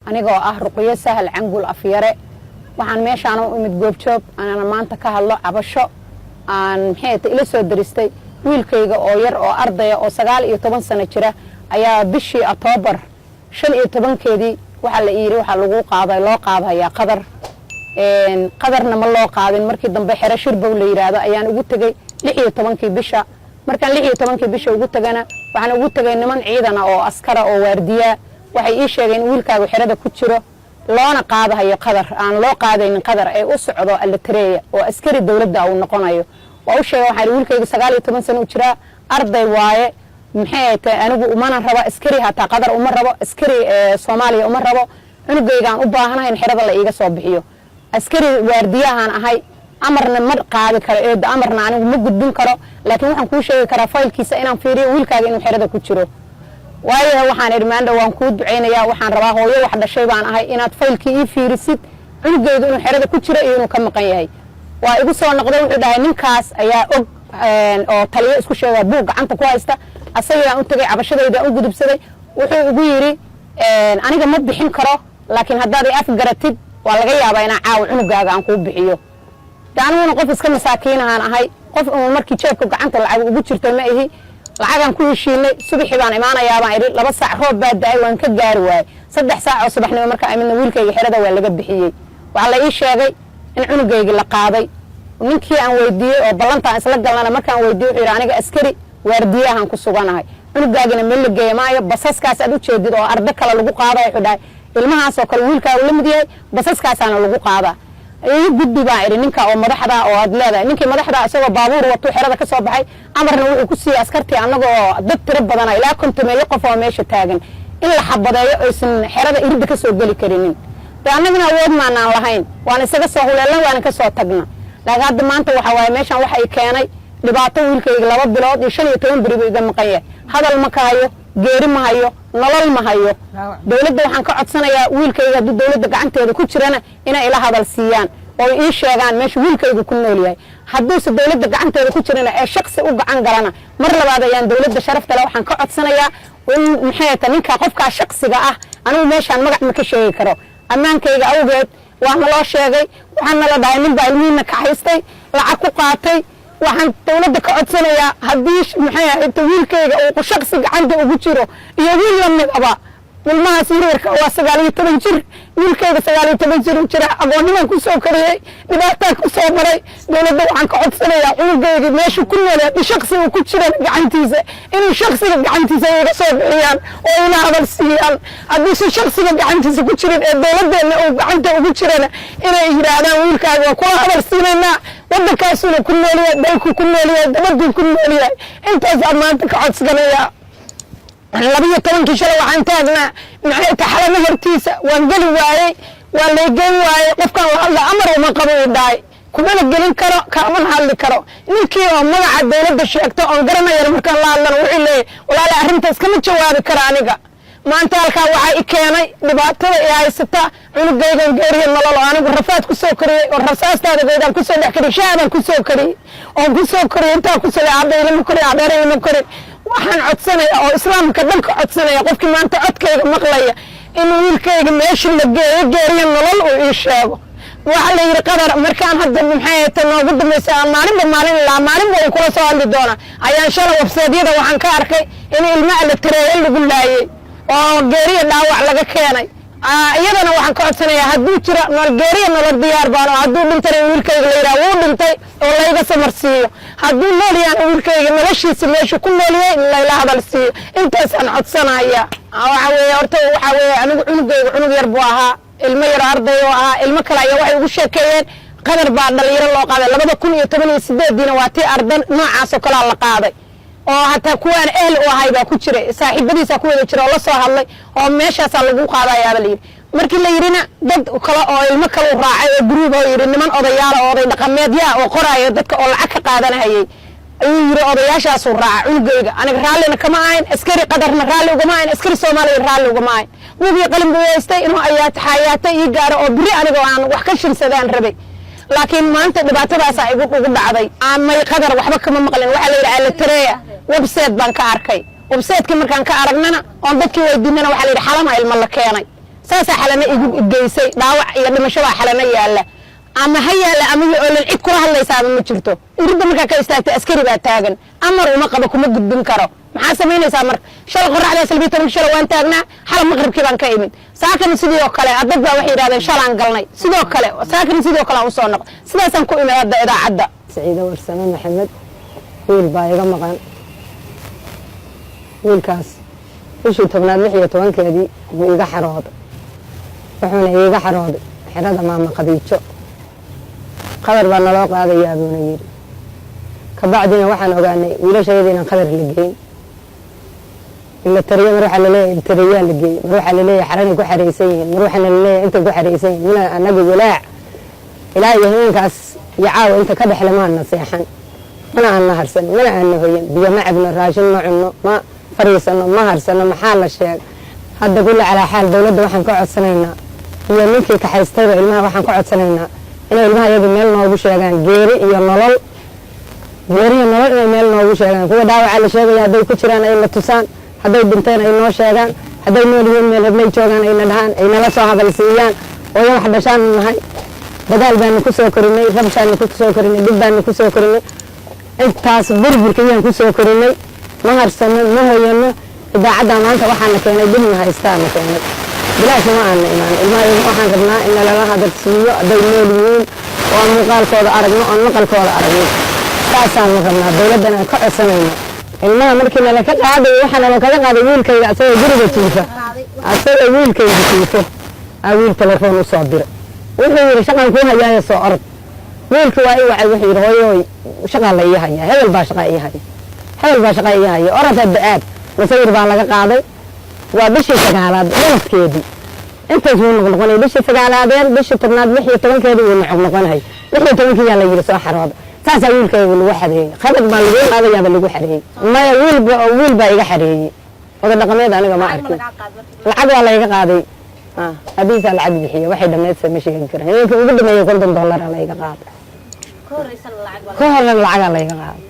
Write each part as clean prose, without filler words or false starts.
anigoo ah Ruqayya Sahal Cangul Afyare waxaan meeshaan u imid goobjoog anana maanta ka hadlo cabasho aan maxay ila soo diristay wiilkayga oo yar oo ardaya oo 19 sano jira ayaa bishii October 15keedii waxa la yiri waxa lagu qaaday loo qaadaya qadarna ma loo qaadin markii dambe xira shirbow la yiraahdo ayaan ugu tagay 16kii bisha markaan 16kii bisha ugu tagana waxaan ugu tagay niman ciidan oo askar oo waardiya waxay ii sheegeen wiilkaagu xirada ku jiro loona qaadayo qadar aan loo qaadaynin qadar ay u socdo Eritrea oo askari dawladda uu noqonayo oo u sheegay waxa wiilkayga 19 sano u jira arday waaye maxay tahay anigu umana rabo askari hata qadar uma rabo askari Soomaaliya uma rabo cunugaygaan u baahanahay in xirada la iiga soo bixiyo askari waardiyahan ahay amarna ma qaadi karo ee amarna anigu ma gudbin karo laakiin waxaan ku sheegi karaa faylkiisa inaan fiiriyo wiilkaaga inuu xirada ku jiro waayo waxaan irmaanda waan ku duceynayaa waxaan rabaa hooyo wax dhashay baan ahay inaad faylkii ii fiirisid cunugayga inuu xirada ku jiro iyo inuu ka maqan yahay waa igu soo noqday wuxuu dhahay ninkaas ayaa og oo taliye isku sheegay buug gacanta ku haysta asaga u tagay cabashadayda u gudubsaday wuxuu ugu yiri aniga ma bixin karo laakiin haddaad af garatid waa laga yaabaa inaan caaw cunugaaga aan ku bixiyo daanuna qof iska masaakiin ahaan ahay qof markii jeebka gacanta lacag ugu jirtay ma ihi lacagan ku heshiinay subaxii baan imaanayaa baan iri 2 saac roob baa daay waan ka gaari waay 3 saac oo subaxnimo marka ay midna wiilkayga xirada waa laga bixiyay waxa la ii sheegay in cunugayga la qaaday ninkii aan weydiiyay oo ballantaan isla galnana markaan weydiiyay wuxuu yiri aniga askari waardiyahan ku suganahay cunugaagina meel la geeyay basaskaas aad u jeedid oo arday kale lagu qaaday wuxuu dhahay ilmahaas oo kale wiilkaagu la mid yahay basaskaasana lagu qaadaa ay gudbi baa iri ninka oo madaxda oo aad leedahay ninkii madaxda isagoo baabuur wato xirada ka soo baxay amarna wuxuu ku siiyay askartii anagoo dad tiro badan ilaa 50 qof oo meesha taagan in la xabadeeyo aysan xirada irida ka soo gali karinin anaguna awood maanaan lahayn waan isaga soo huleelan waan ka soo tagna laakiin hadda maanta waxa waay meeshan waxa ay keenay dhibaato wiilkayga 2 bilood iyo 15 bari iga maqan yahay hadal ma kaayo geeri ma hayo nolol ma hayo dawladda waxaan ka codsanayaa wiilkayga haddii dawladda gacanteeda ku jirana inay ila hadal siiyaan oo ii sheegaan meesha wiilkaygu ku nool yahay hadduuse dawladda gacanteeda ku jirana ee shakhsi u gacan galana mar labaad ayaan dawladda sharafta leh waxaan ka codsanayaa in maxay tahay ninka qofka shakhsiga ah anigu meeshaan magac ma ka sheegi karo ammaankayga awgeed waxaan loo sheegay waxaan la dhahay nin baa ilmihiina ka haystay lacag ku qaatay waxaan dawladda ka codsanayaa haddii maxay ahayd wiilkayga uu shakhsi gacanta ugu jiro iyo wiil la mid ah ilmahaas yaryarka waa 19 jir wiilkayga 19 jir jira agooniman ku soo kariyay dhibaato ku soo maray dawladda waxaan ka codsanayaa cunugayga meesha ku nool yahay shakhsi uu ku jiro gacantiisa inuu shakhsiga gacantiisa iga soo bixiyaan oo ila hadal siiyaan haddii shakhsiga gacantiisa ku jiro ee dawladdeena uu gacanta ugu jirana inay yiraahdaan wiilkaaga waa ku hadal siinayna waddankaasuna ku nool yahay dalku ku nool yahay dabaddu ku nool yahay intaas maanta ka codsanayaa 12 shalay waxaan taagnaa maxay taxalama hortiisa waan gali waayay waa la geyn waayay qofkan la amar uma qabo dhaay kuma gelin karo kama hadli karo ninkii oo magaca dawladda sheegto oo garanaya markaan la hadlana wuxuu leeyahay walaal arrintaas kama jawaabi karo aniga maanta halka waxa i keenay dhibaatada ay haysata cunugaygan geeriyo nolol anigu rafaad ku soo kariyay oo rasaastaada geedan ku soo dhaxkari shaadan ku soo kariyay oo ku soo kariyay inta ku soo adeeyay ma kori adeeray ma kori waxaan codsanayaa oo islaamka dhanka codsanaya qofkii maanta codkayga maqlaya in wiilkayga meesha la geeyo geeriyo nolol uu ii sheego waxa la yiri qadar markaan hadda maxay tahay noogu dambeysay maalinba uu kula soo hadli doona ayaan shalay website-yada waxaan ka arkay in ilma Eritrea lagu laayay oo geeriyo dhaawac laga keenay iyadana waxaan ka codsanayaa hadduu jira nool geeriyo nolol diyaar baan oo hadduu dhintay wiilkayga la yiraahdo wuu dhintay oo la iga samarsiiyo hadduu nool yahay wiilkayga noloshiisa meesha ku nool yahay la ila hadal siiyo intaas aan codsanayaa waxa weeye horta waxa weeye anigu cunugayga cunug yar buu ahaa ilmo yar arday oo ahaa ilmo kale ayaa waxay ugu sheekeeyeen qadar baa dhalinyaro loo qaaday 2018 waa tii ardan noocaas oo kala la qaaday oo hatta kuwaan ehl u ahay baa ku jiray saaxiibadiisa ku wada jira oo la soo hadlay oo meeshaas lagu qaadayaa la yiri markii la yirina dad kale oo ilmo kale u raacay oo group oo yiri niman odayaal oo oday dhaqameedya oo qoraayo dadka oo lacag ka qaadanayay ayuu yiri odayaashaas u raaca cunugayga aniga raallina kama ahayn askari qadarna raalli uga maayn askari Soomaaliya raalli uga maayn wuu qalin buuystay inuu ayaat xayaata ii gaaro oo biri aniga aan wax ka shirsadaan rabay laakiin maanta dhibaatadaas ay ugu dhacday aanay qadar waxba kama maqlin waxa la yiraahdaa Eritrea website baan ka arkay website-ka markaan ka aragnana oo dadkii weydiinana waxa la yiraahdaa xalama ilmo la keenay saasa xalana igu geysay dhaawac iyo dhimasho baa xalana yaala ama hayaala ama oo la cid kula hadlaysaaba ma jirto irida marka ka istaagtay askari baa taagan amar uma qabo kuma gudbin karo maxaa sameynaysaa marka shal qorraxda salbi 10 shal waan taagnaa xal maqribkii baan ka imid saakan sidoo kale dad baa waxay yiraahdeen shalaan galnay sidoo kale saakan sidoo kale u soo noqo sidaasan ku imid hadda idaacada Saciid Warsame Maxamed wiil baa iga maqan wiilkaas bishii 16 buu iga xarooday wuxuuna iga xarooday xirada maama Khadiijo qadar baa naloo qaadayaa buu yiri ka bacdina waxaan ogaanay wiilashayda inaan qadar la geyn ila tariyo waxa la leeyahay tariyo la geey waxa la leeyahay xarani ku xareysan yihiin waxa la leeyahay inta ku xareysan yihiin anaga walaac ilaahay heenkaas yacaaw inta ka dhaxlamaan naseexan mana aan harsan mana aan hoyan biyo ma cabno raashin ma cunno ma fariisano ma harsano maxaa la sheeg hadda kulli ala xaal dawladda waxaan ka codsanaynaa iyo ninkii ka haystay ilmaha waxaan ka codsanaynaa inay ilmaha iyaga meel noogu sheegaan geeri iyo nolol inay meel noogu sheegaan kuwa dhaawaca la sheegaya haday ku jiraan ay la tusaan haday dhinteen ay noo sheegaan haday nool yihiin meel hadlay joogaan ay nadhaan ay nala soo hadalsiiyaan oo wax dhashaan nahay dagaal baan ku soo korinay rabshaan ku soo korinay dib baan ku soo korinay intaas burburkiyaan ku soo korinay ma harsano ma hoyano idaacada maanta waxaan keenay dib ma haystaan keenay bilaash ma aan imaan ilmaha waxaan rabnaa in la hadalsiiyo haday nool yihiin oo muuqaalkooda aragno oo maqalkooda aragno taasaan rabnaa dawladana ka codsanayno ilmaha markii la ka qaaday waxaan la kaga qaaday wiilkayga asagoo guriga jiifa asagoo wiilkayga jiifa wiil telefoon u soo diray wuxuu yiri shaqan ku hayay soo orod wiilku waa ii wacay wuxuu yiri hooyo shaqa la ii haya hebel baa shaqa ii haya orod baad wasayir baa laga qaaday waa bishii sagaalaad dalkeedii intaas uu noqonay bishii sagaalaadeen bishii tobnaad 16keedii uu noqonay 16kii yaa la yiri soo xarooday taasa wiilkayga lagu xareeyay qabad baa lagu qaadayaa lagu xareeyay ma wiil baa iga xareeyay oo dhaqameed aniga ma arkin lacag waa la iga qaaday abiisa lacag bixiyo waxay dhameed sameeyay karaan inta ugu dhameeyay $50 la iga qaaday kooraysan lacag la iga qaaday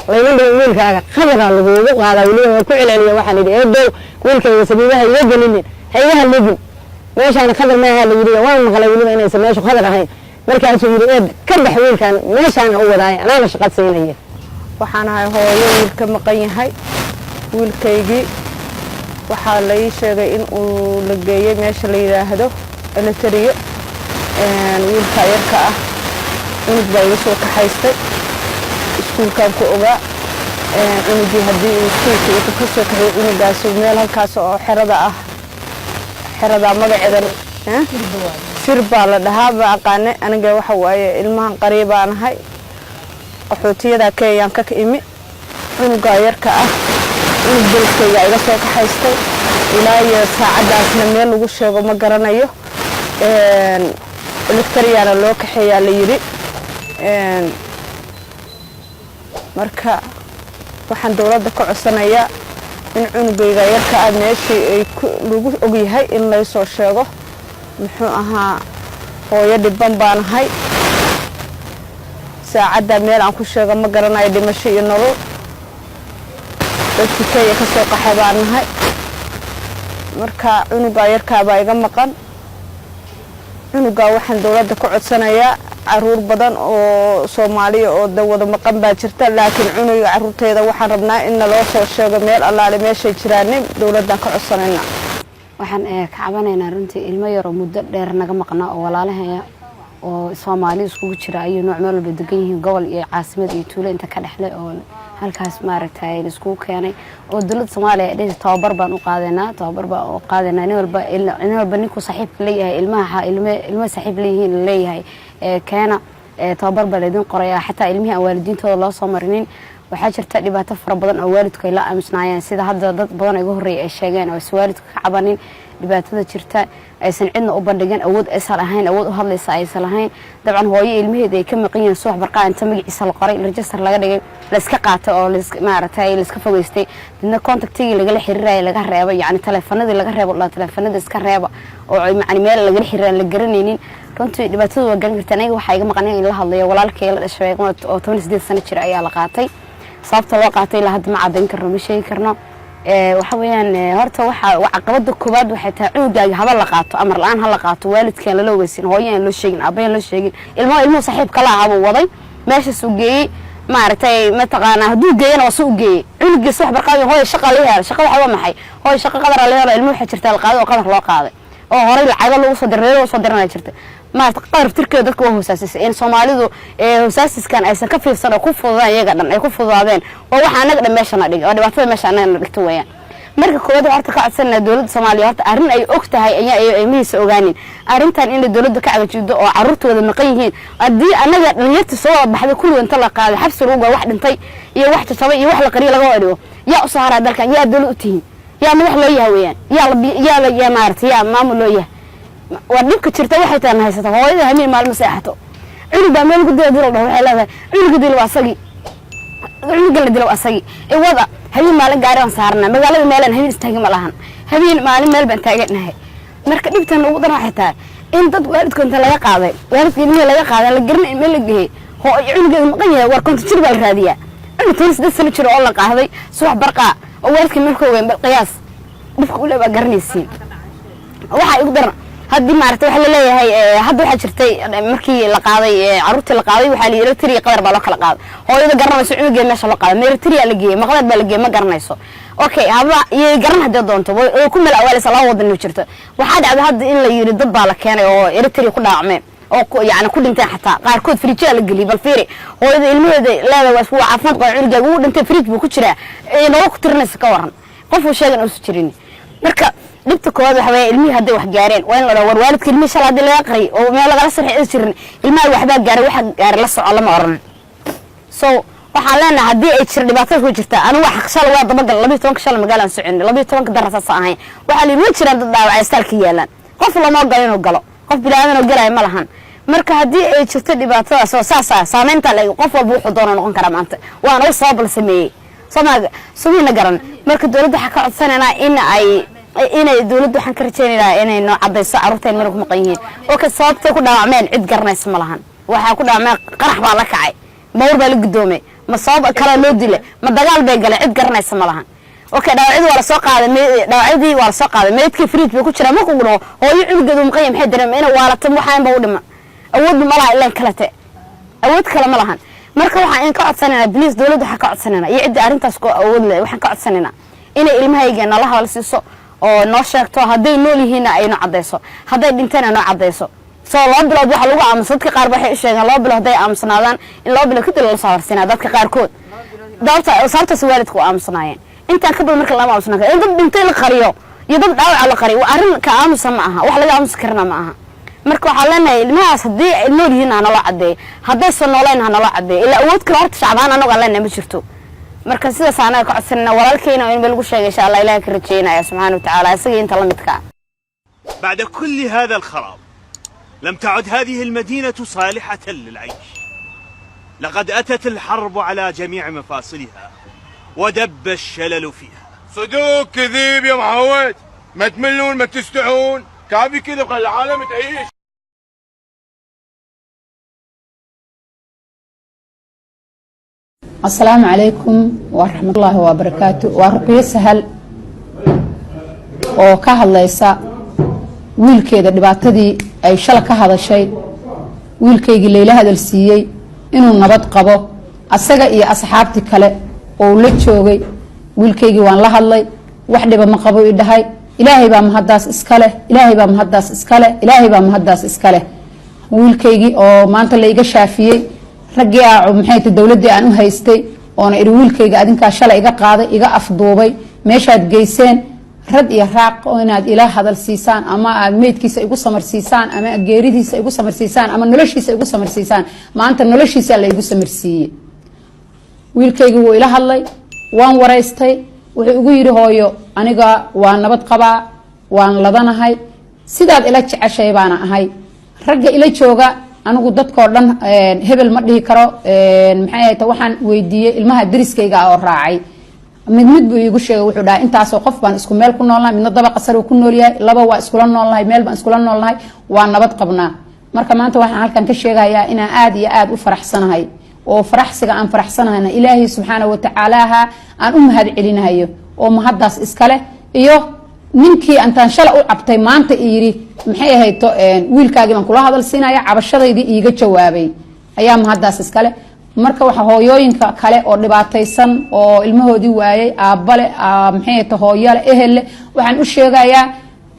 layna wiilkaaga qabada lagu qaaday waliba ku celceliyo waxaan idhi eedow wiilkayga sabiibaha iga gelin hay'adaha ligin meeshaan qadar ma aha la yiri waan maqlay waliba inay sameeyso qadar ahayn markaas uu yiri ka bax wiilkan meeshaan u wadaay ana la shaqad siinay waxaan ahay hooyo wiilka maqan yahay wiilkaygii waxa la ii sheegay in uu la geeyay meesha la yiraahdo eletariyo wiilka yarka ah inuu baa soo ka haystay iskuulkan ku ogaa inuu hadii uu iskuulka ka soo kaxay unugaas meel halkaas oo xerada magaceedan sirba la dhahaa baa aqaane aniga waxa waaye ilmahan qariibaan ahay qaxootiyada Kenya ka imi unuga yarka ah inuu dalkayga iga soo ka haystay ilaa iyo saacadaasna meel lagu sheego ma garanayo elektariyana loo kaxeeyaa la yiri marka waxaan dawladda ka codsanayaa in unugayga yarka ah meeshii ay lagu og yahay in la soo sheego muxuu ahaa hooyo dhiban baan ahay saacada meel aan ku sheego ma garanayo dhimasho iyo nolol dadkii Kenya ka soo qaxay baan ahay marka unuga yarka baa iga maqan unuga waxaan dawladda ka codsanayaa caruur badan oo Soomaaliya oo dawada maqan baa jirta laakiin unuga caruurteeda waxaan rabnaa in loo soo sheego meel allaale meesha jiraan dawladda ka codsanayna waxaan ka cabanaynaa runtii ilmo yar oo muddo dheer naga maqnaa oo walaalaheeya oo Soomaali isku jira ay nooc meel walba degan yihiin gobol iyo caasimad iyo tuulo inta ka dhaxlay oo halkaas maaragtay isku keenay oo dawladda Soomaaliya ee tababar baan u qaadanaa in walba ninku saaxiibka leeyahay ilmo saaxiib leeyihiin leeyahay keena tababar baa idin qoraya xataa ilmihi waalidiintooda loo soo marinin waxaa jirta dhibaato fara badan oo waalidku ay la aamusnaayeen sida hadda dad badan ay ugu horeeyay ay sheegeen oo waalidku ka cabanin dhibaatada jirta aysan cidna u bandhigin awood aysan ahayn awood u hadlaysa aysan lahayn dabcan hooyo ilmaheeda ay ka maqan yihiin subax barqaa inta magaciisa la qoray register laga dhigay la iska qaatay oo maaragtay la iska fogeystay dadna contactigi laga xiriiray laga reebo yani telefoonadii laga reebo la telefoonada iska reebo oo macni meel laga xiriiray la garanaynin runtii dhibaatada waa garan kartaa aniga waxa iga maqan in la hadlayo walaalkay la dhashay oo 18 sano jir ayaa la qaatay sababta loo qaatay la hadda ma cadeyn karno ma sheegi karno waxa weeyaan horta waxa caqabada koobaad waxay tahay cunugaaga haba la qaato amar la'aan ha la qaato waalidka la weysin hooyaan loo sheegin aabbayn loo sheegin ilmo saaxiib kala ah buu waday meesha soo geeyay maartay ma taqaana haduu geeyana waa soo geeyay cunugiisa wax barqaad hooyo shaqa leeyahay shaqada waxa maxay hooyo shaqa qadar leeyahay ilmo waxa jirta la qaado oo qadar loo qaaday oo horay lacag lagu soo diray soo diranay jirta maarta qadar tirkeeda dadku waa hoosaasisay in Soomaalidu hoosaasiskan aysan ka fiirsan oo ku fududaan iyaga dhan ay ku fududaadeen oo waxa anaga dhameeshana dhig oo dhibaatada meesha anaga dhigto weeyaan marka koowaad horta ka codsanaa dawladda Soomaaliya horta arrin ay og tahay ay miisa ogaanin arrintan in dawladda ka cagajido oo carruurtooda maqan yihiin hadii anaga dhalinyarta soo baxday kullu inta la qaaday xabsi ruuga wax dhintay iyo wax tasabay iyo wax la qariyo laga wadiyo yaa u saaraa dalkan yaa dawlad u tihiin yaa madax loo yahay weeyaan yaa maartay yaa maamul loo yahay wadibka jirta waxay taan haysato hooyada hameen maalmo seexato cunugba meel gudaha dilo waxay leedahay cunuga dilo asagi cunuga la dilo asagi wada habeen maalin gaari aan saarnaa magaalada meelan habeen istaagi ma lahan habeen maalin meel baan taaganahay marka dhibtan ugu daran waxay tahay in dad waalidka inta laga qaaday waalidka in laga qaaday la garin meel la geeyay hooyo cunuga maqan yahay war konta jir baa la raadiyaa cunug toos dad sano jiro oo la qaaday subax barqa oo waalidka meel koogan qiyaas dhibka u leeyahay garanaysiin waxa ugu daran hadii maartay waxa la leeyahay hadda waxa jirtay markii la qaaday carruurtii la qaaday waxa la yiri tiri qadar baa loo kala qaaday hooyada garanayso cunuga meesha loo qaaday meel tiri la geeyay maqdad baa la geeyay ma garanayso okay haba iyo garan hadii doonto oo ku meel awaalis la wadan jirto waxa dhacday hadda in la yiri dad baa la keenay oo eritri ku dhaacmay oo yaani ku dhintay xataa qaar kood fridge la galiyay bal fiiri hooyada ilmaheeda leedahay waa caafimaad qaba cunuga uu dhintay fridge buu ku jiraa inoo ku tirnaysa ka waran qof uu sheegan oo jirin marka dhibta koowaad waxa weey ilmihi haday wax gaareen waa in la war waalidka ilmihi shalay hadii laga qari oo meel laga sarxay jirin ilmaha waxba gaaray waxa gaaray la soco lama oran so waxa leena hadii ay jir dhibaato ku jirta anu wax shalay waa daba gal 12 shalay magaalan socon 12 darasa saahay waxa la yiri jiraan dad dhaawacay istalka yeelan qof lama ogolaan inuu galo qof bilaadan oo galay ma lahan marka hadii ay jirto dhibaato soo saameynta la qof walba wuxuu doono noqon kara maanta waana u sabab la sameeyay Soomaaliya garan marka dawladda waxa ka codsanayna in ay dawladdu waxaan ka rajaynaynaa inay noo cadayso carruurteen meel ku maqan yihiin oo ka sababta ku dhaawacmeen cid garanaysa ma lahan waxa ku dhaawacmeen qarax baa la kacay mawr baa la gudoomay ma sabab kala loo dilay ma dagaal bay galay cid garanaysa ma lahan okay dhaawacdi waa la soo qaaday dhaawacdi waa la soo qaaday meedkii fridge buu ku jiraa ma ku gudho hooyo cunugeedu maqan yahay maxay dareemay inay waalata waxaan baa u dhima awood ma laha ilaa kalate awood kale ma lahan marka waxa in ka codsanaynaa please dawladdu waxa ka codsanaynaa iyo cid arrintaas ku awood leh waxaan ka codsanaynaa inay ilmahaygeena la hadal siiso oo noo sheegto haday nool yihiin ay noo cadeyso haday dhintaan noo cadeyso soo loo bilood waxa lagu aamusan dadka qaar waxay sheegaan loo bilood haday aamusnaadaan in loo bilood kadib la soo harsinaa dadka qaar kood sababta waalidku aamusnaayeen inta ka badan marka la aamusnaa in dad dhintay la qariyo iyo dad dhaawac la qariyo arrin ka aamusan ma aha wax laga aamus karna ma aha marka waxa leenahay ilmahaas hadii ay nool yihiin aan la cadeey haday soo nooleen aan la cadeey ila awood kale horta shacbaan anaga leenahay ma jirto marka sida saana ka codsanna walaalkeena in lagu sheegay insha Allah Ilaahay ka rajeynaya subhanahu wa ta'ala isaga inta la midka بعد كل هذا الخراب لم تعد هذه المدينة صالحة للعيش لقد أتت الحرب على جميع مفاصلها ودب الشلل فيها صدوق كذيب يا معود ما تملون ما تستحون كافي كذا بخلي العالم تعيش السلام عليكم ورحمة الله وبركاته ورقية سهل oo ka hadlaysa wiilkeeda dhibaatadii ay shalay ka hadashay wiilkeygii Leila hadal siiyay inuu nabad qabo asaga iyo asxaabti kale oo la joogay wiilkeygii waan la hadlay wax dhiba ma qabo ii dhahay ilaahay baa mahadaas iska leh ilaahay baa mahadaas iska leh ilaahay baa mahadaas iska leh wiilkeygii oo maanta la iga shaafiyay ragii maxay tahay dawladda aan u haystay oo iri wiilkeyga adinka shalay iga qaaday iga afduubay meeshaad geyseen rad iyo raaq oo inaad ila hadal siisaan ama aad meedkiisa igu samarsiisaan ama geeridiisa igu samarsiisaan ama noloshiisa igu samarsiisaan maanta noloshiisa la igu samarsiiyay wiilkeygu wuu ila hadlay waan wareystay wuxuu igu yiri hooyo aniga waan nabad qabaa waan ladanahay sidaad ila jeceshay baan ahay ragga ila jooga anigu dadka oo dhan hebel ma dhihi karo maxay ahayd waxaan weydiiyay ilmaha dariskayga oo raacay mid buu igu sheegay wuxuu dhahay intaas oo qof baan isku meel ku noolnahay midna daba qasar uu ku nool yahay laba waa isku la noolnahay meel baan isku la noolnahay waa nabad qabnaa marka maanta waxaan halkan ka sheegayaa inaan aad iyo aad u faraxsanahay oo faraxsiga aan faraxsanahay ilaahay subhanahu wa ta'ala aan u mahad celinayo oo mahaddaas iskale iyo ninkii antaan shala u cabtay maanta yiri maxay ahayd wiilkaagii baan kula hadal siinaya cabashadaydii iiga jawaabay ayaa mahaddaas iskale marka waxa hooyooyinka kale oo dhibaataysan oo ilmahoodii waayay aabale maxay ahayd hooyale ehelle waxaan u sheegayaa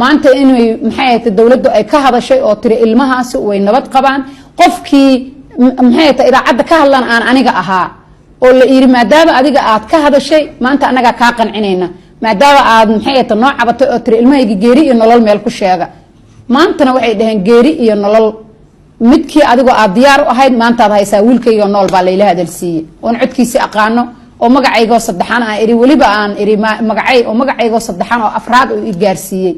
maanta inay maxay ahayd dawladdu ay ka hadashay oo tiri ilmahaasi way nabad qabaan qofkii maxay ahayd idaacadda ka hadlan aan aniga ahaa oo la yiri maadaama adiga aad ka hadashay maanta anaga ka qancinayna maadaama aad maxay ahayd noo cabatay oo tiri ilmahayga geeri iyo nolol meel ku sheega maantana waxay dhaheen geeri iyo nolol midkii adigoo aad diyaar u ahayd maanta aad haysaa wiilkayga nool baa layla hadalsiiyey oon codkiisi aqaano oo magacaygoo saddexan aan iri weliba aan iri magacay oo magacaygoo saddexan oo afraad uu i gaarsiiyey